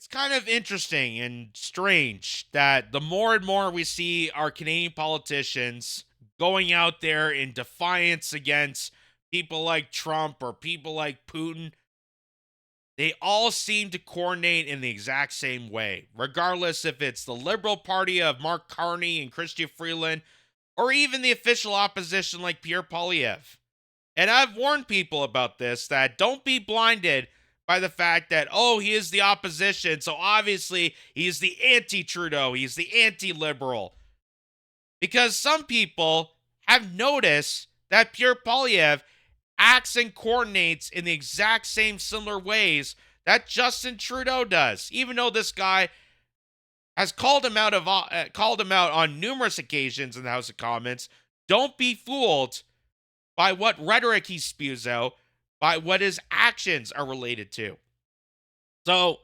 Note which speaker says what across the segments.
Speaker 1: It's kind of interesting and strange that the more and more we see our Canadian politicians going out there in defiance against people like Trump or people like Putin, they all seem to coordinate in the exact same way, regardless if it's the Liberal Party of Mark Carney and Chrystia Freeland, or even the official opposition like Pierre Poilievre. And I've warned people about this that don't be blinded by the fact that, oh, he is the opposition. So obviously he's the anti Trudeau, he's the anti liberal. Because some people have noticed that Pierre Poilievre acts and coordinates in the exact same similar ways that Justin Trudeau does, even though this guy has called him out on numerous occasions in the House of Commons. Don't be fooled by what rhetoric he spews out, by what his actions are related to. So,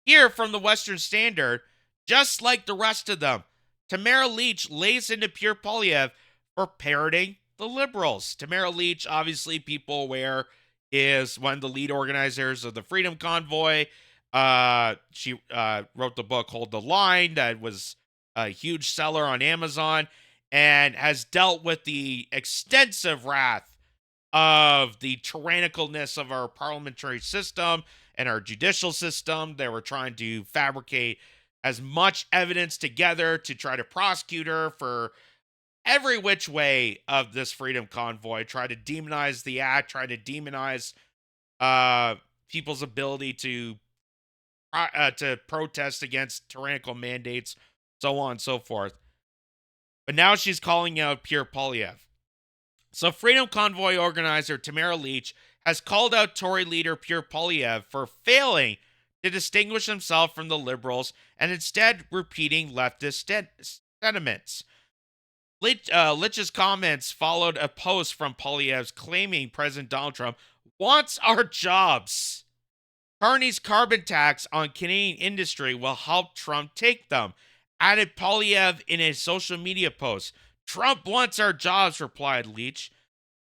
Speaker 1: here from the Western Standard, just like the rest of them, Tamara Lich lays into Pierre Poilievre for parroting the Liberals. Tamara Lich, obviously, people aware, is one of the lead organizers of the Freedom Convoy. She wrote the book Hold the Line, that was a huge seller on Amazon, and has dealt with the extensive wrath of the tyrannicalness of our parliamentary system and our judicial system. They were trying to fabricate as much evidence together to try to prosecute her for every which way of this freedom convoy, try to demonize the act, try to demonize uh, people's ability to protest against tyrannical mandates, so on and so forth. But now she's calling out Pierre Poilievre. So, Freedom Convoy organizer Tamara Lich has called out Tory leader Pierre Poilievre for failing to distinguish himself from the Liberals and instead repeating leftist sentiments. Lich's comments followed a post from Poilievre's claiming President Donald Trump wants our jobs. Carney's carbon tax on Canadian industry will help Trump take them, added Poilievre in a social media post. Trump wants our jobs, replied Lich.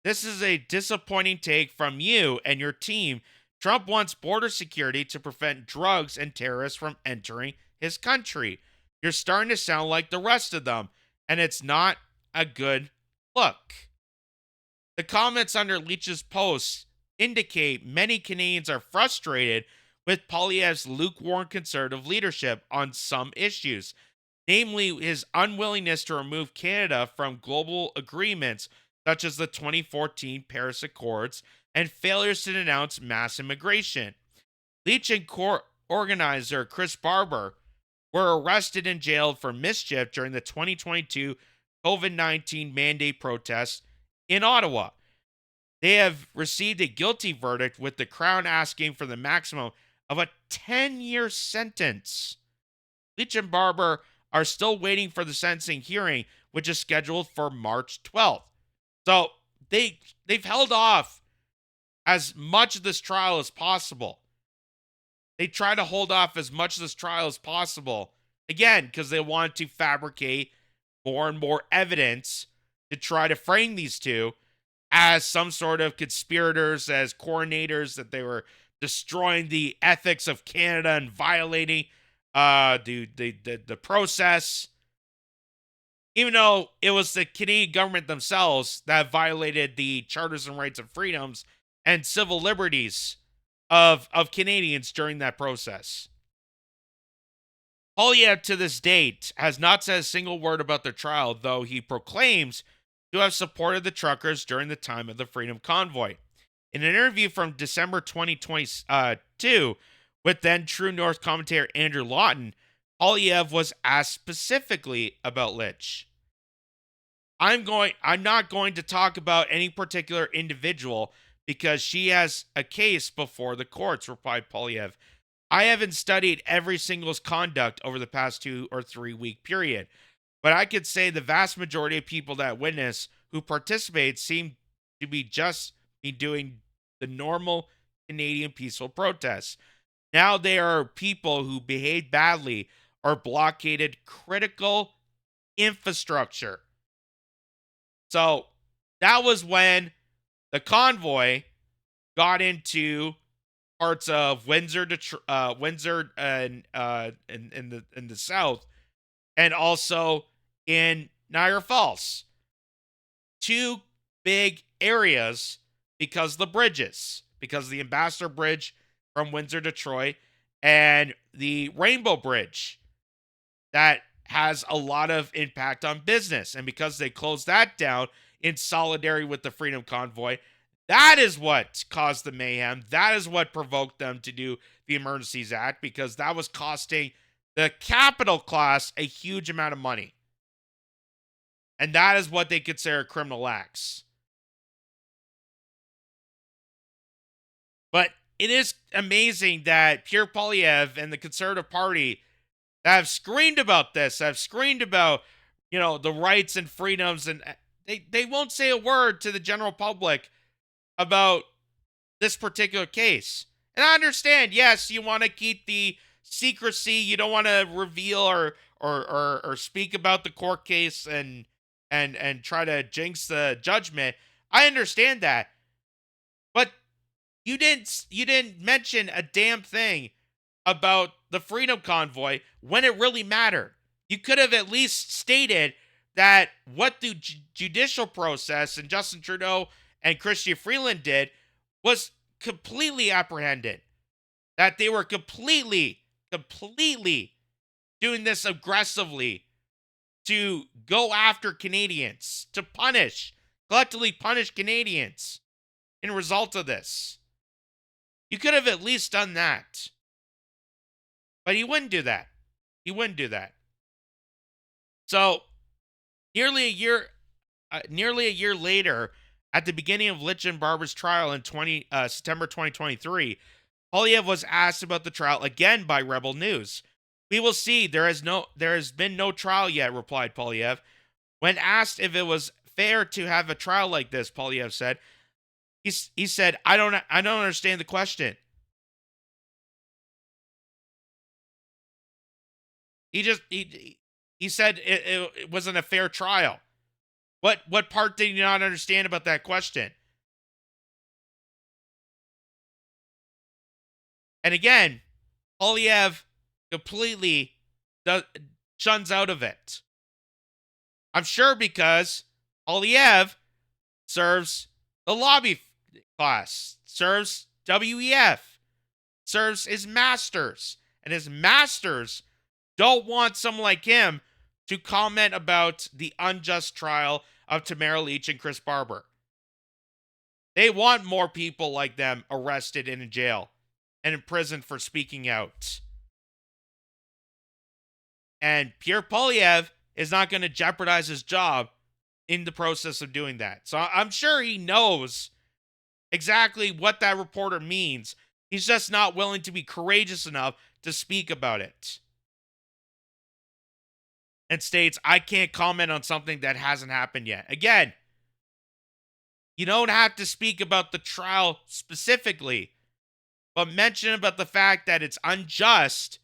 Speaker 1: This is a disappointing take from you and your team. Trump wants border security to prevent drugs and terrorists from entering his country. You're starting to sound like the rest of them, and it's not a good look. The comments under Lich's posts indicate many Canadians are frustrated with Poilievre's lukewarm conservative leadership on some issues, namely his unwillingness to remove Canada from global agreements such as the 2014 Paris Accords and failures to denounce mass immigration. Lich and organizer Chris Barber were arrested and jailed for mischief during the 2022 COVID-19 mandate protests in Ottawa. They have received a guilty verdict, with the Crown asking for the maximum of a 10-year sentence. Lich and Barber are still waiting for the sentencing hearing, which is scheduled for March 12th. So they've held off as much of this trial as possible. They try to hold off as much of this trial as possible, again, because they want to fabricate more and more evidence to try to frame these two as some sort of conspirators, as coordinators, that they were destroying the ethics of Canada and violating the process, even though it was the Canadian government themselves that violated the charters and rights and freedoms and civil liberties of Canadians during that process. Poilievre, to this date, has not said a single word about the trial, though he proclaims to have supported the truckers during the time of the Freedom Convoy. In an interview from December 2022 with then True North commentator Andrew Lawton, Poilievre was asked specifically about Lich. I'm not going to talk about any particular individual because she has a case before the courts, replied Poilievre. I haven't studied every single's conduct over the past 2 or 3 week period, but I could say the vast majority of people that witness who participate seem to be doing the normal Canadian peaceful protests. Now there are people who behaved badly or blockaded critical infrastructure. So that was when the convoy got into parts of Windsor, Windsor, and in the south, and also in Niagara Falls. Two big areas because of the bridges, because of the Ambassador Bridge from Windsor to Troy and the Rainbow Bridge that has a lot of impact on business. And because they closed that down in solidarity with the Freedom Convoy, that is what caused the mayhem. That is what provoked them to do the Emergencies Act, because that was costing the capital class a huge amount of money. And that is what they consider criminal acts. But it is amazing that Pierre Poilievre and the Conservative Party have screamed about this, have screamed about, the rights and freedoms, and they won't say a word to the general public about this particular case. And I understand, yes, you want to keep the secrecy, you don't want to reveal or speak about the court case and try to jinx the judgment. I understand that. But you didn't mention a damn thing about the Freedom Convoy when it really mattered. You could have at least stated that what the judicial process and Justin Trudeau and Chrystia Freeland did was completely apprehended. That they were completely doing this aggressively to go after Canadians, to collectively punish Canadians in result of this. You could have at least done that. But he wouldn't do that. He wouldn't do that. So, nearly a year later, at the beginning of Lich and Barber's trial in September 2023, Poilievre was asked about the trial again by Rebel News. "We will see. There has been no trial yet," replied Poilievre. When asked if it was fair to have a trial like this, Poilievre said, he said, I don't understand the question. He said it wasn't a fair trial. What part did you not understand about that question? And again, Poilievre completely shuns out of it. I'm sure because Poilievre serves the lobby class, serves WEF, serves his masters, and his masters don't want someone like him to comment about the unjust trial of Tamara Lich and Chris Barber. They want more people like them arrested and in jail and in prison for speaking out. And Pierre Poilievre is not going to jeopardize his job in the process of doing that. So I'm sure he knows exactly what that reporter means. He's just not willing to be courageous enough to speak about it. And states, I can't comment on something that hasn't happened yet. Again, you don't have to speak about the trial specifically, but mention about the fact that it's unjust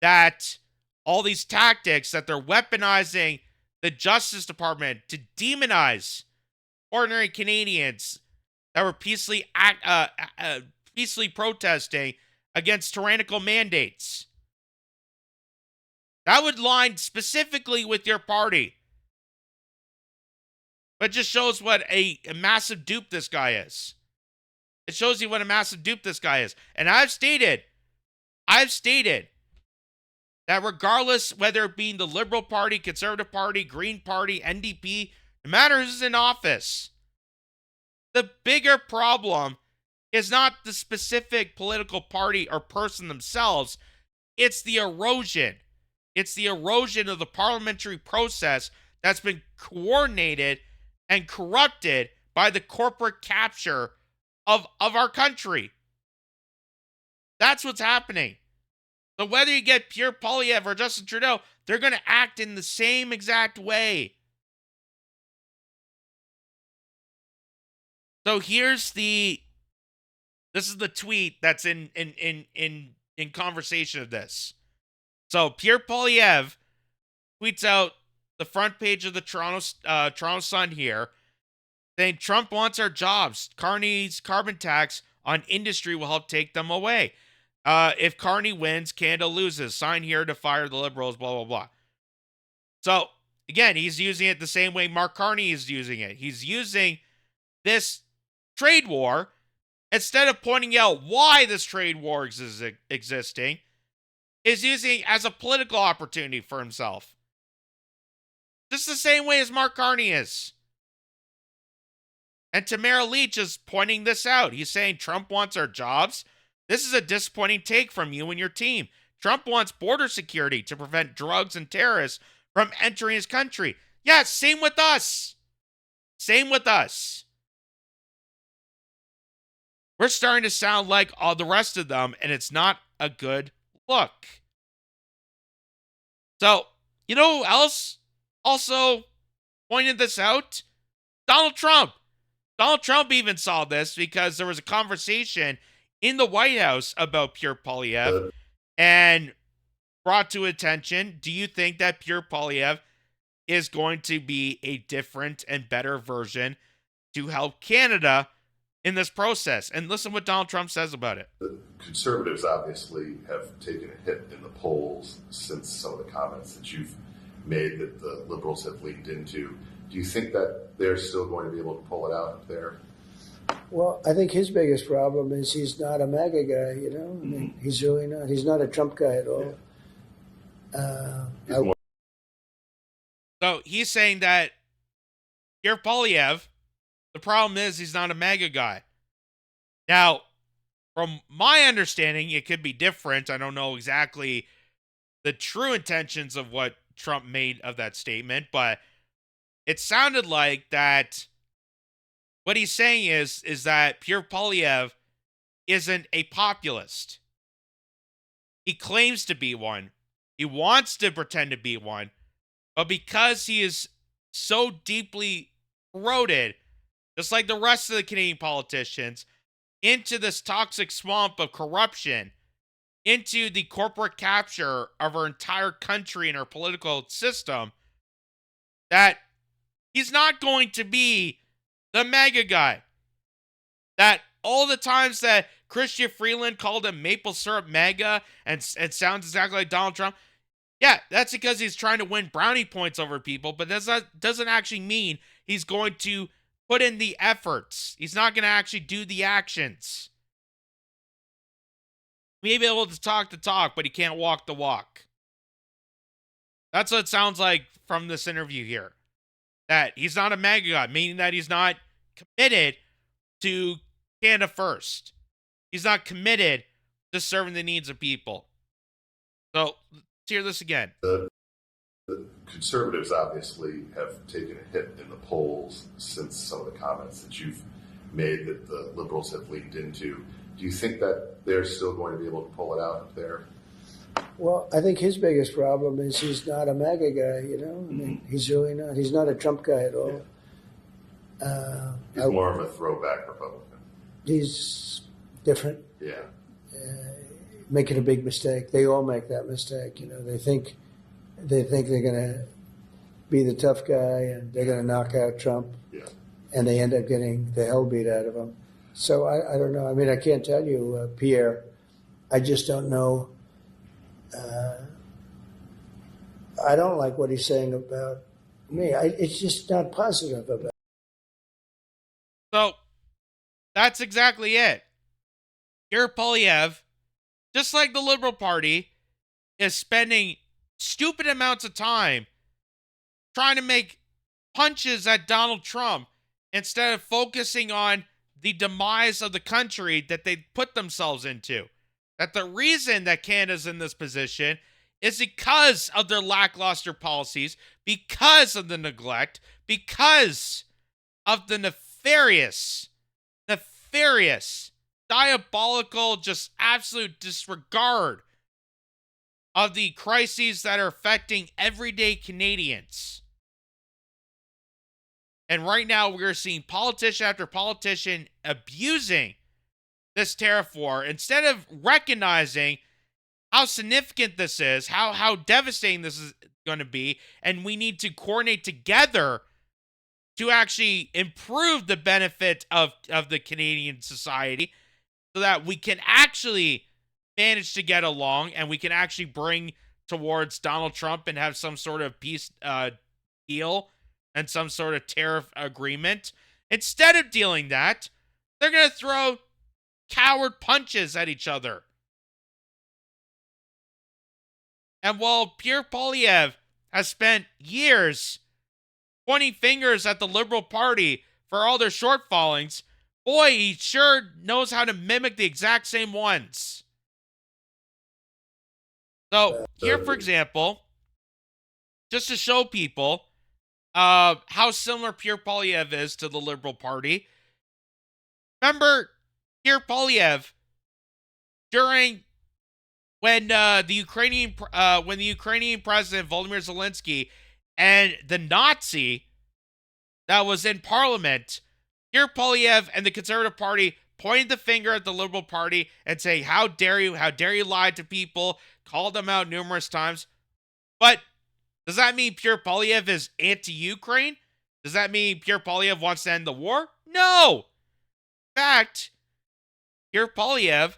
Speaker 1: that all these tactics that they're weaponizing the Justice Department to demonize ordinary Canadians that were peacefully protesting against tyrannical mandates. That would line specifically with your party. But it just shows what a massive dupe this guy is. It shows you what a massive dupe this guy is. And I've stated that regardless whether it be the Liberal Party, Conservative Party, Green Party, NDP, no matter who's in office, the bigger problem is not the specific political party or person themselves. It's the erosion. It's the erosion of the parliamentary process that's been coordinated and corrupted by the corporate capture of our country. That's what's happening. So whether you get Pierre Poilievre or Justin Trudeau, they're going to act in the same exact way. So this is the tweet that's in conversation of this. So Pierre Poilievre tweets out the front page of the Toronto Sun here, saying Trump wants our jobs. Carney's carbon tax on industry will help take them away. If Carney wins, Canada loses. Sign here to fire the Liberals, blah, blah, blah. So, again, he's using it the same way Mark Carney is using it. He's using this trade war, instead of pointing out why this trade war is existing, is using it as a political opportunity for himself. Just the same way as Mark Carney is. And Tamara Lich is pointing this out. He's saying Trump wants our jobs. This is a disappointing take from you and your team. Trump wants border security to prevent drugs and terrorists from entering his country. Yeah, same with us. Same with us. We're starting to sound like all the rest of them, and it's not a good look. So, you know who else also pointed this out? Donald Trump. Donald Trump even saw this because there was a conversation in the White House about Pierre Poilievre and brought to attention, do you think that Pierre Poilievre is going to be a different and better version to help Canada in this process? And listen what Donald Trump says about it.
Speaker 2: The Conservatives obviously have taken a hit in the polls since some of the comments that you've made that the Liberals have leaned into. Do you think that they're still going to be able to pull it out up there?
Speaker 3: Well, I think his biggest problem is he's not a MAGA guy, you know? I mean, he's really not. He's not a Trump guy at all.
Speaker 2: Yeah.
Speaker 1: So he's saying that Pierre Poilievre, the problem is he's not a MAGA guy. Now, from my understanding, it could be different. I don't know exactly the true intentions of what Trump made of that statement, but it sounded like that what he's saying is that Pierre Poilievre isn't a populist. He claims to be one. He wants to pretend to be one. But because he is so deeply corroded, just like the rest of the Canadian politicians, into this toxic swamp of corruption, into the corporate capture of our entire country and our political system, that he's not going to be the MAGA guy. That all the times that Chrystia Freeland called him maple syrup MAGA and sounds exactly like Donald Trump, yeah, that's because he's trying to win brownie points over people, but that doesn't actually mean he's going to put in the efforts. He's not going to actually do the actions. He may be able to talk the talk, but he can't walk the walk. That's what it sounds like from this interview here. That he's not a MAGA guy, meaning that he's not committed to Canada first. He's not committed to serving the needs of people. So, let's hear this again.
Speaker 2: The Conservatives obviously have taken a hit in the polls since some of the comments that you've made that the Liberals have leaned into. Do you think that they're still going to be able to pull it out up there?
Speaker 3: Well, I think his biggest problem is he's not a MAGA guy, you know? I mean, he's really not. He's not a Trump guy at all.
Speaker 2: He's more of a throwback Republican.
Speaker 3: He's different.
Speaker 2: Yeah.
Speaker 3: Making a big mistake. They all make that mistake, you know. They think they're going to be the tough guy and they're going to knock out Trump.
Speaker 2: Yeah.
Speaker 3: And they end up getting the hell beat out of him. So I don't know. I mean, I can't tell you, Pierre. I just don't know. I don't like what he's saying about me. It's just not positive about.
Speaker 1: So, that's exactly it. Pierre Poilievre, just like the Liberal Party, is spending stupid amounts of time trying to make punches at Donald Trump instead of focusing on the demise of the country that they put themselves into. That the reason that Canada's in this position is because of their lackluster policies, because of the neglect, because of the nefarious, diabolical, just absolute disregard of the crises that are affecting everyday Canadians. And right now we're seeing politician after politician abusing this tariff war instead of recognizing how significant this is, how devastating this is going to be, and we need to coordinate together to actually improve the benefit of the Canadian society. so that we can actually manage to get along and we can actually bring towards Donald Trump and have some sort of peace deal and some sort of tariff agreement. Instead of dealing that, they're going to throw coward punches at each other. And while Pierre Poilievre has spent years pointing fingers at the Liberal Party for all their shortfallings, boy, he sure knows how to mimic the exact same ones. So, here, for example, just to show people how similar Pierre Poilievre is to the Liberal Party, remember Pierre Poilievre during when the Ukrainian president Volodymyr Zelensky and the Nazi that was in parliament, Pierre Poilievre and the Conservative Party pointed the finger at the Liberal Party and say, how dare you lie to people, called them out numerous times. But does that mean Pierre Poilievre is anti-Ukraine? Does that mean Pierre Poilievre wants to end the war? No! In fact, Pierre Poilievre,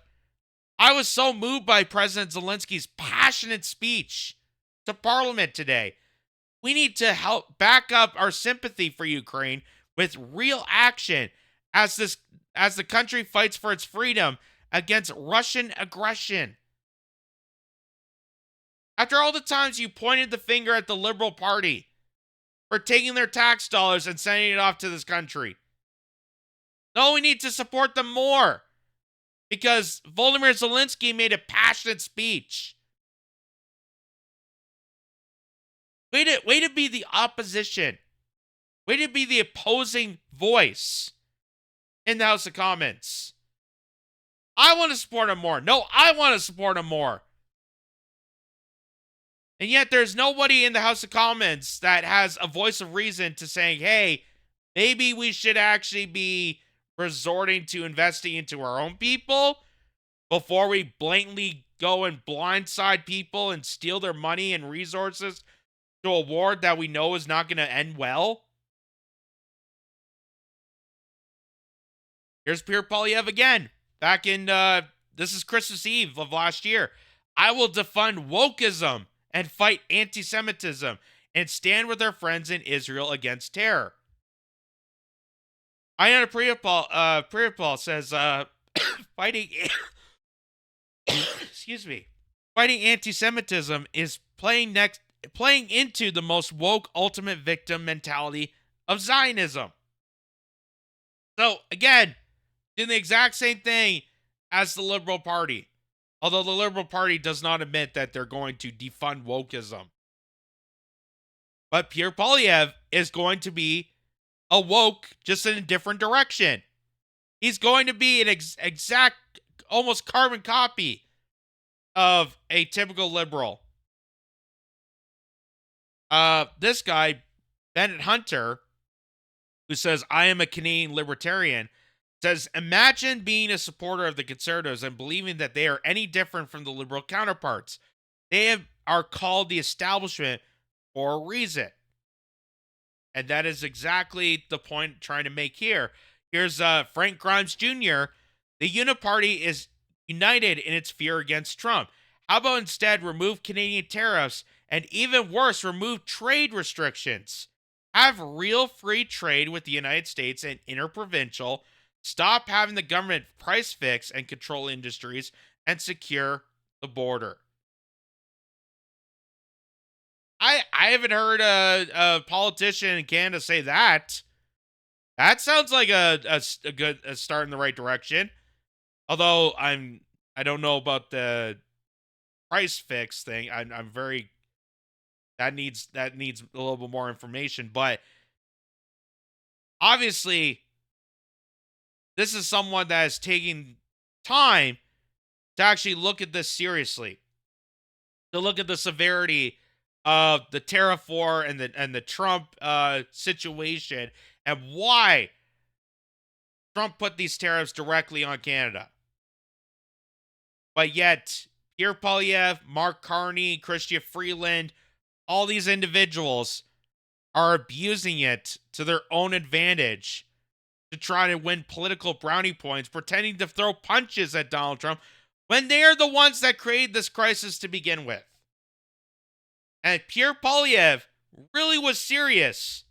Speaker 1: I was so moved by President Zelensky's passionate speech to Parliament today. We need to help back up our sympathy for Ukraine with real action as the country fights for its freedom against Russian aggression. After all the times you pointed the finger at the Liberal Party for taking their tax dollars and sending it off to this country, no, we need to support them more. Because Volodymyr Zelensky made a passionate speech. Way to be the opposition. Way to be the opposing voice in the House of Commons. I want to support him more. No, I want to support him more. And yet there's nobody in the House of Commons that has a voice of reason to saying, hey, maybe we should actually be resorting to investing into our own people before we blatantly go and blindside people and steal their money and resources to a war that we know is not going to end well. Here's Pierre Poilievre again. Back in, this is Christmas Eve of last year. I will defund wokeism and fight anti-Semitism and stand with our friends in Israel against terror. Ayanna Priapal says, fighting, excuse me, fighting anti-Semitism is playing into the most woke ultimate victim mentality of Zionism. So again, doing the exact same thing as the Liberal Party, although the Liberal Party does not admit that they're going to defund wokeism. But Pierre Poilievre is going to be a woke, just in a different direction. He's going to be an exact, almost carbon copy of a typical liberal. This guy, Bennett Hunter, who says, I am a Canadian libertarian, says, imagine being a supporter of the Conservatives and believing that they are any different from the liberal counterparts. They are called the establishment for a reason. And that is exactly the point trying to make here. Here's Frank Grimes Jr. The Uniparty is united in its fear against Trump. How about instead remove Canadian tariffs and even worse, remove trade restrictions? Have real free trade with the United States and interprovincial. Stop having the government price fix and control industries and secure the border. I haven't heard a politician in Canada say that. That sounds like a good start in the right direction. Although I don't know about the price fix thing. I'm very that needs a little bit more information. But obviously, this is someone that is taking time to actually look at this seriously, to look at the severity of the tariff war and the Trump situation and why Trump put these tariffs directly on Canada. But yet, Pierre Poilievre, Mark Carney, Chrystia Freeland, all these individuals are abusing it to their own advantage to try to win political brownie points, pretending to throw punches at Donald Trump when they are the ones that created this crisis to begin with. And Pierre Poilievre really was serious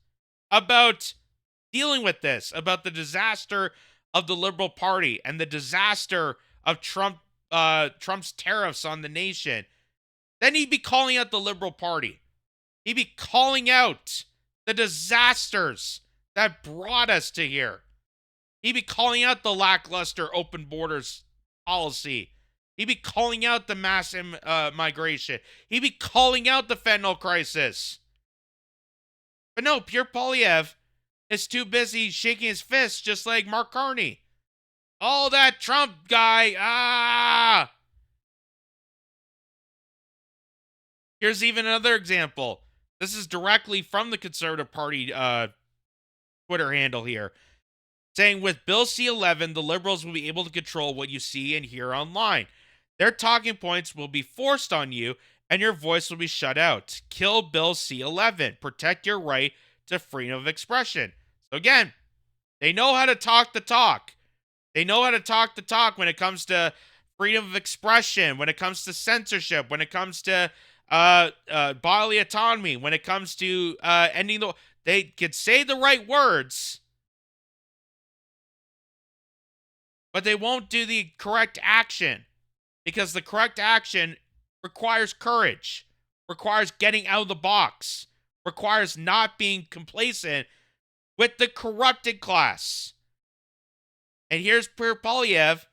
Speaker 1: about dealing with this, about the disaster of the Liberal Party and the disaster of Trump's tariffs on the nation. Then he'd be calling out the Liberal Party. He'd be calling out the disasters that brought us to here. He'd be calling out the lackluster open borders policy. He'd be calling out the mass migration. He'd be calling out the fentanyl crisis. But no, Pierre Poilievre is too busy shaking his fist just like Mark Carney. Oh, that Trump guy. Ah! Here's even another example. This is directly from the Conservative Party Twitter handle here. Saying with Bill C-11, the Liberals will be able to control what you see and hear online. Their talking points will be forced on you, and your voice will be shut out. Kill Bill C-11. Protect your right to freedom of expression. So again, they know how to talk the talk. They know how to talk the talk when it comes to freedom of expression, when it comes to censorship, when it comes to bodily autonomy, when it comes to ending the... They could say the right words, but they won't do the correct action, because the correct action requires courage, requires getting out of the box, requires not being complacent with the corrupted class. And here's Pierre Poilievre.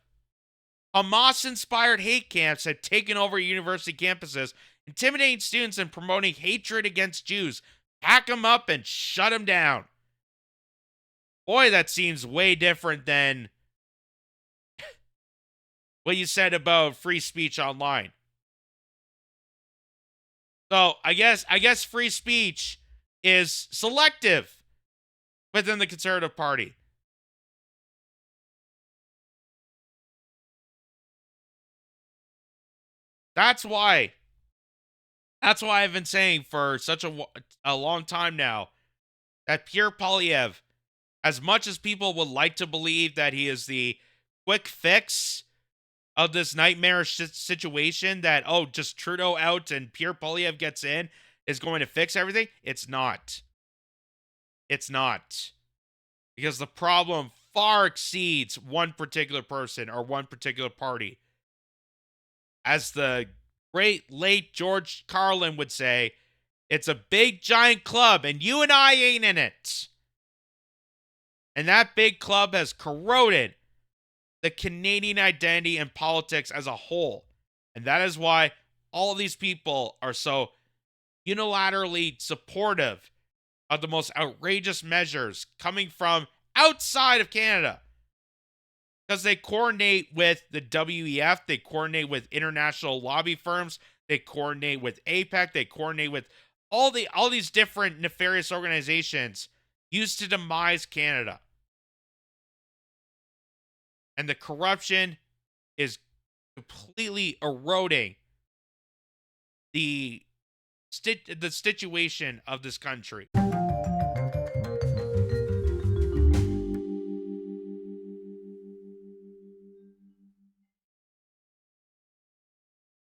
Speaker 1: Hamas-inspired hate camps have taken over university campuses, intimidating students and promoting hatred against Jews. Pack them up and shut them down. Boy, that seems way different than what you said about free speech online. So I guess free speech is selective within the Conservative Party. That's why I've been saying for such a long time now that Pierre Poilievre, as much as people would like to believe that he is the quick fix of this nightmarish situation, that, oh, just Trudeau out and Pierre Poilievre gets in is going to fix everything, it's not. It's not. Because the problem far exceeds one particular person or one particular party. As the great late George Carlin would say, it's a big giant club and you and I ain't in it. And that big club has corroded the Canadian identity and politics as a whole. And that is why all of these people are so unilaterally supportive of the most outrageous measures coming from outside of Canada. Because they coordinate with the WEF, they coordinate with international lobby firms, they coordinate with APEC, they coordinate with all these different nefarious organizations used to demise Canada. And the corruption is completely eroding the situation of this country.